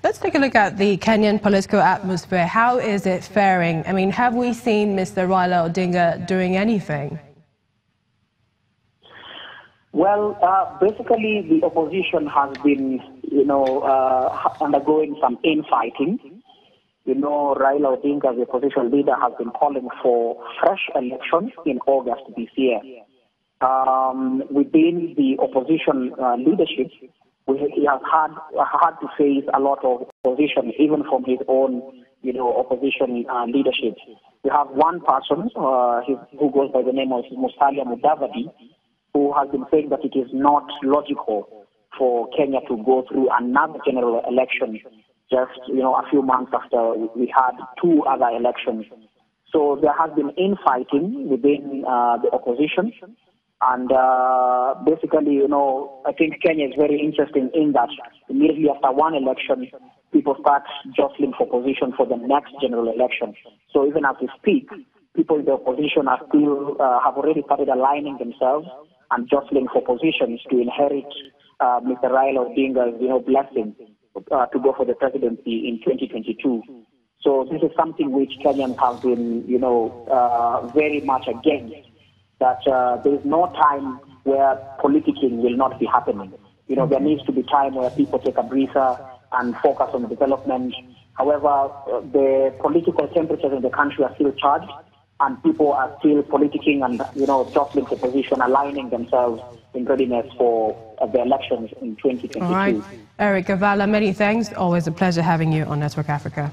Let's take a look at the Kenyan political atmosphere. How is it faring? I mean, have we seen Mr. Raila Odinga doing anything? Well, basically, the opposition has been, undergoing some infighting. Raila Odinga, the opposition leader, has been calling for fresh elections in August this year. Within the opposition leadership, he has had to face a lot of opposition, even from his own, opposition leadership. We have one person who goes by the name of Musalia Mudavadi, who has been saying that it is not logical for Kenya to go through another general election just, a few months after we had two other elections. So there has been infighting within the opposition. And basically, I think Kenya is very interesting in that immediately after one election, people start jostling for position for the next general election. So even as we speak, people in the opposition are still have already started aligning themselves and jostling for positions to inherit Mr. Raila Odinga's, blessing to go for the presidency in 2022. So this is something which Kenyans have been, very much against. That there is no time where politicking will not be happening. There needs to be time where people take a breather and focus on development. However, the political temperatures in the country are still charged, and people are still politicking and, jostling for position, aligning themselves in readiness for the elections in 2022. All right. Eric Avala, many thanks. Always a pleasure having you on Network Africa.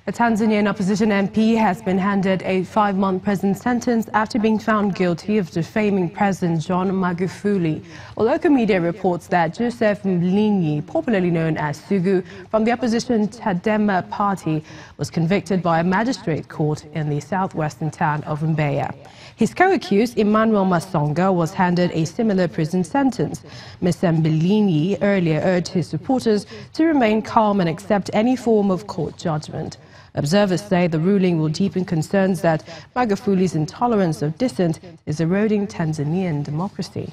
A Tanzanian opposition MP has been handed a 5-month prison sentence after being found guilty of defaming President John Magufuli. Well, local media reports that Joseph Mlinyi, popularly known as Sugu, from the opposition Chadema party, was convicted by a magistrate court in the southwestern town of Mbeya. His co-accused, Emmanuel Masonga, was handed a similar prison sentence. Mr. Mlinyi earlier urged his supporters to remain calm and accept any form of court judgment. Observers say the ruling will deepen concerns that Magufuli's intolerance of dissent is eroding Tanzanian democracy.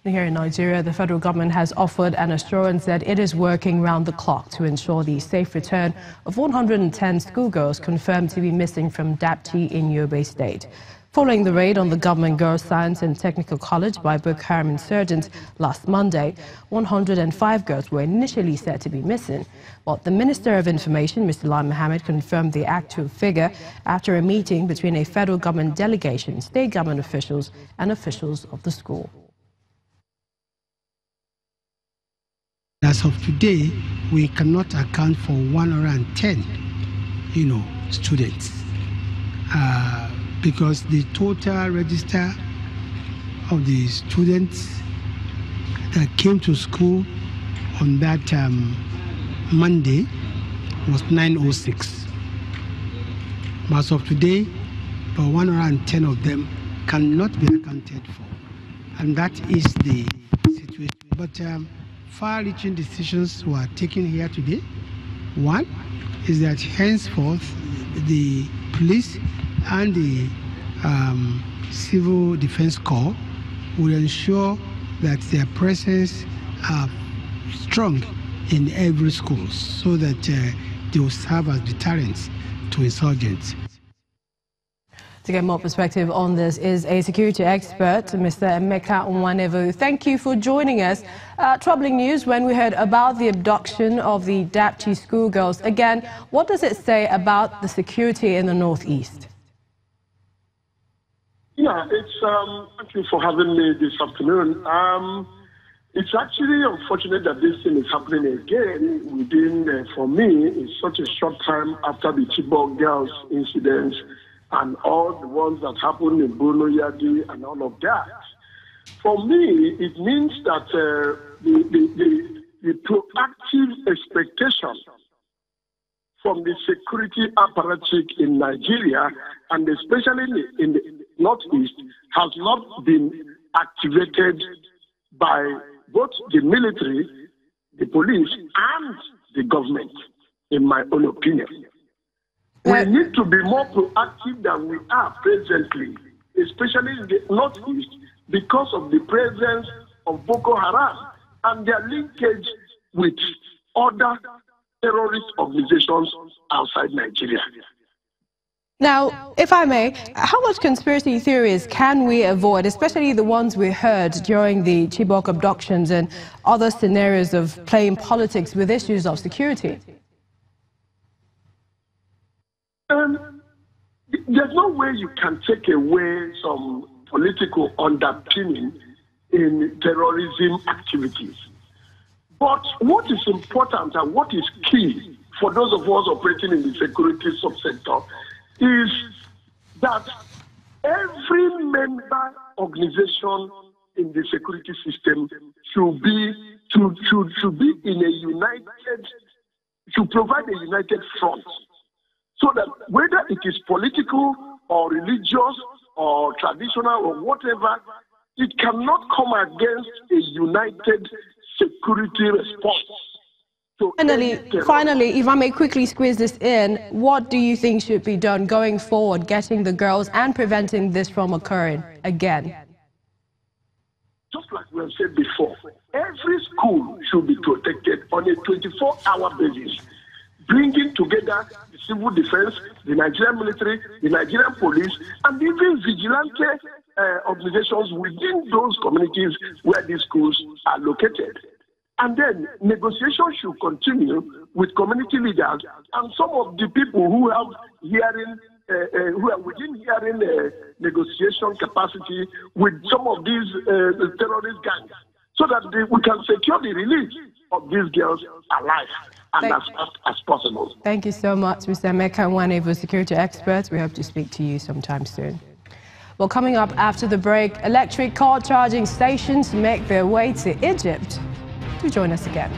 Here in Nigeria, the federal government has offered an assurance that it is working round the clock to ensure the safe return of 110 schoolgirls confirmed to be missing from Dapchi in Yobe State. Following the raid on the Government Girls Science and Technical College by Boko Haram insurgents last Monday, 105 girls were initially said to be missing. But the Minister of Information, Mr. Lai Mohammed, confirmed the actual figure after a meeting between a federal government delegation, state government officials and officials of the school. As of today, we cannot account for 110, students. Because the total register of the students that came to school on that Monday was 906. But as of today, about 110 of them cannot be accounted for. And that is the situation. But far-reaching decisions were taken here today. One is that henceforth the police and the Civil Defense Corps will ensure that their presence are strong in every school so that they will serve as deterrents to insurgents. To get more perspective on this is a security expert, Mr. Emeka Nwanevu. Thank you for joining us. Troubling news when we heard about the abduction of the Dapchi schoolgirls. Again, what does it say about the security in the northeast? Yeah, thank you for having me this afternoon. It's actually unfortunate that this thing is happening again within, for me, in such a short time after the Chibok girls incidents and all the ones that happened in Bruno Yadi and all of that. For me, it means that the proactive expectation from the security apparatus in Nigeria, and especially in the Northeast, has not been activated by both the military, the police, and the government, in my own opinion. We need to be more proactive than we are presently, especially in the Northeast, because of the presence of Boko Haram. and their linkage with other terrorist organizations outside Nigeria. Now, if I may, how much conspiracy theories can we avoid, especially the ones we heard during the Chibok abductions and other scenarios of playing politics with issues of security? There's no way you can take away some political underpinning in terrorism activities. But what is important and what is key for those of us operating in the security subsector is that every member organization in the security system should be in a united, should provide a united front, so that whether it is political or religious or traditional or whatever, it cannot come against a united security response. Finally, if I may quickly squeeze this in, what do you think should be done going forward, getting the girls and preventing this from occurring again? Just like we have said before, every school should be protected on a 24-hour basis, bringing together the civil defense, the Nigerian military, the Nigerian police, and even vigilante organizations within those communities where these schools are located. And then negotiations should continue with community leaders and some of the people who have hearing, who are within hearing negotiation capacity with some of these terrorist gangs, so that we can secure the release of these girls alive and as fast as possible. Thank you so much, Mr. Emeka Nwanevo, security expert. We hope to speak to you sometime soon. Well, coming up after the break, electric car charging stations make their way to Egypt. Do join us again.